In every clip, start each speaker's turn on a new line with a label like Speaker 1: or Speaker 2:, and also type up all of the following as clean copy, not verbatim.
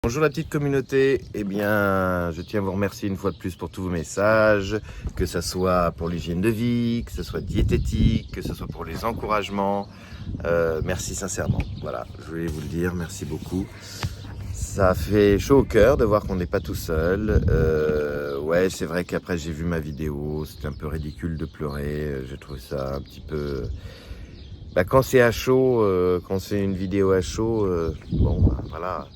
Speaker 1: Bonjour la petite communauté, eh bien je tiens à vous remercier une fois de plus pour tous vos messages, que ce soit pour l'hygiène de vie, que ce soit diététique, que ce soit pour les encouragements, merci sincèrement, voilà, je voulais vous le dire, merci beaucoup. Ça fait chaud au cœur de voir qu'on n'est pas tout seul, ouais c'est vrai qu'après j'ai vu ma vidéo, c'était un peu ridicule de pleurer, j'ai trouvé ça un petit peu... quand c'est à chaud, quand c'est une vidéo à chaud, voilà...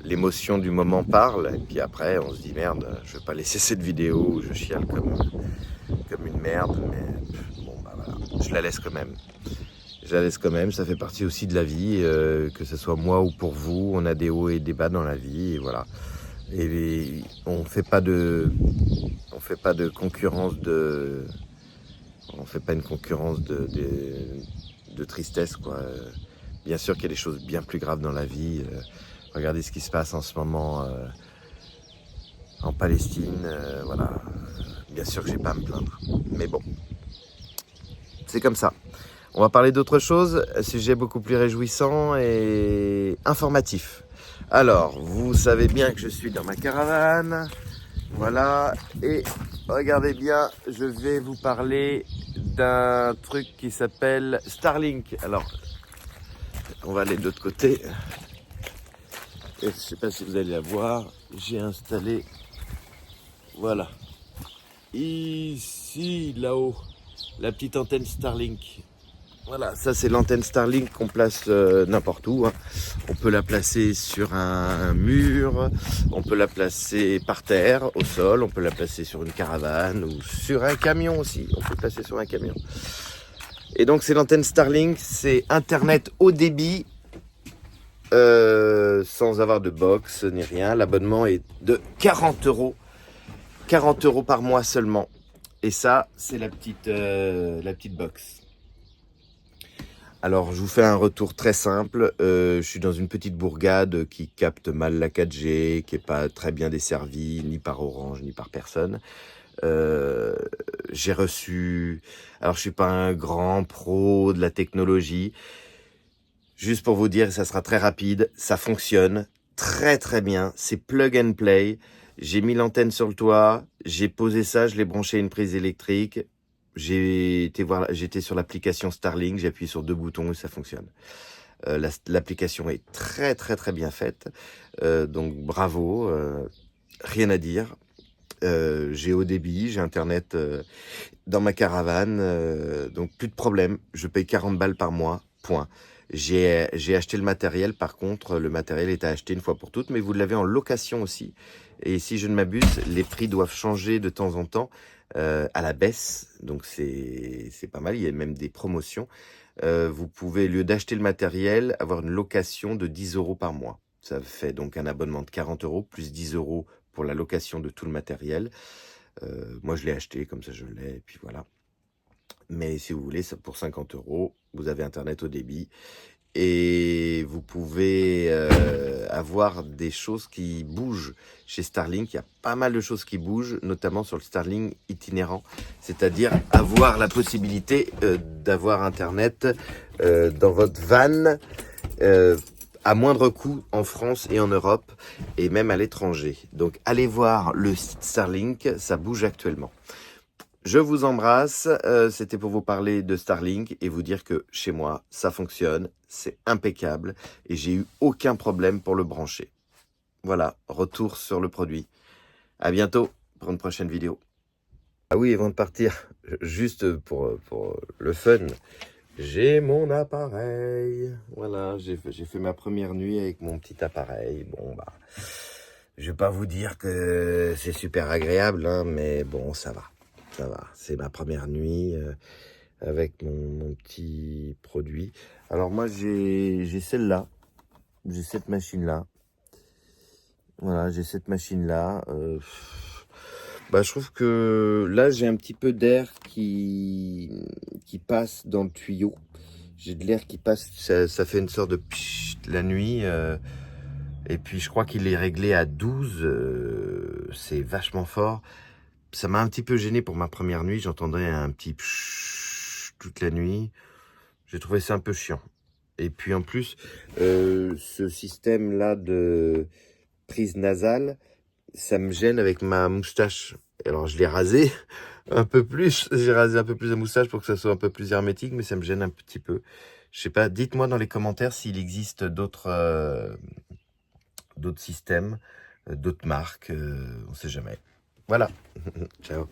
Speaker 1: l'émotion du moment parle, et puis après on se dit merde, je vais pas laisser cette vidéo où je chiale comme une merde, mais voilà, je la laisse quand même. Je la laisse quand même, ça fait partie aussi de la vie, que ce soit moi ou pour vous, on a des hauts et des bas dans la vie, et voilà. Et on fait pas de concurrence on fait pas une concurrence de tristesse, quoi. Bien sûr qu'il y a des choses bien plus graves dans la vie. Regardez ce qui se passe en ce moment en Palestine. Voilà. Bien sûr que j'ai pas à me plaindre. Mais bon, c'est comme ça. On va parler d'autre chose, un sujet beaucoup plus réjouissant et informatif. Alors, vous savez bien que je suis dans ma caravane. Voilà. Et regardez bien, je vais vous parler d'un truc qui s'appelle Starlink. Alors, on va aller de l'autre côté. Et je ne sais pas si vous allez la voir. J'ai installé, voilà, ici, là-haut, la petite antenne Starlink. Voilà, ça c'est l'antenne Starlink qu'on place n'importe où, hein. On peut la placer sur un mur, on peut la placer par terre, au sol, on peut la placer sur une caravane ou sur un camion aussi. On peut la placer sur un camion. Et donc c'est l'antenne Starlink, c'est Internet haut débit, sans avoir de box ni rien. L'abonnement est de 40 €. 40 € par mois seulement. Et ça, c'est la petite box. Alors, je vous fais un retour très simple. Je suis dans une petite bourgade qui capte mal la 4G, qui n'est pas très bien desservie, ni par Orange, ni par personne. J'ai reçu... Alors, je suis pas un grand pro de la technologie. Juste pour vous dire, ça sera très rapide. Ça fonctionne très très bien. C'est plug and play. J'ai mis l'antenne sur le toit. J'ai posé ça, je l'ai branché à une prise électrique. J'étais sur l'application Starlink, j'ai appuyé sur 2 boutons et ça fonctionne. L'application est très très très bien faite, donc bravo, rien à dire. J'ai haut débit, j'ai internet dans ma caravane, donc plus de problème. Je paye 40 balles par mois, point. J'ai acheté le matériel, par contre, le matériel est à acheter une fois pour toutes, mais vous l'avez en location aussi. Et si je ne m'abuse, les prix doivent changer de temps en temps à la baisse, donc c'est pas mal, il y a même des promotions. Vous pouvez, au lieu d'acheter le matériel, avoir une location de 10 € par mois. Ça fait donc un abonnement de 40 € plus 10 € pour la location de tout le matériel. Moi, je l'ai acheté, comme ça je l'ai, et puis voilà. Mais si vous voulez, ça pour 50 €, vous avez Internet au débit. Et vous pouvez avoir des choses qui bougent chez Starlink. Il y a pas mal de choses qui bougent, notamment sur le Starlink itinérant. C'est-à-dire avoir la possibilité d'avoir Internet dans votre van à moindre coût en France et en Europe et même à l'étranger. Donc allez voir le site Starlink, ça bouge actuellement. Je vous embrasse, c'était pour vous parler de Starlink et vous dire que chez moi, ça fonctionne, c'est impeccable et j'ai eu aucun problème pour le brancher. Voilà, retour sur le produit. À bientôt pour une prochaine vidéo. Ah oui, avant de partir, juste pour le fun, j'ai mon appareil. Voilà, j'ai fait ma première nuit avec mon petit appareil. Bon, je vais pas vous dire que c'est super agréable, hein, mais bon, ça va. Ça va, c'est ma première nuit avec mon petit produit. Alors moi, j'ai celle-là. J'ai cette machine-là. Voilà, j'ai cette machine-là. Je trouve que là, j'ai un petit peu d'air qui passe dans le tuyau. J'ai de l'air qui passe, ça fait une sorte de pchit la nuit. Et puis, je crois qu'il est réglé à 12. C'est vachement fort. Ça m'a un petit peu gêné pour ma première nuit. J'entendais un petit pchit toute la nuit. J'ai trouvé ça un peu chiant. Et puis en plus, ce système-là de prise nasale, ça me gêne avec ma moustache. Alors je l'ai rasé un peu plus, j'ai rasé un peu plus la moustache pour que ça soit un peu plus hermétique, mais ça me gêne un petit peu. Je sais pas, dites-moi dans les commentaires s'il existe d'autres systèmes, d'autres marques, on sait jamais. Voilà, ciao.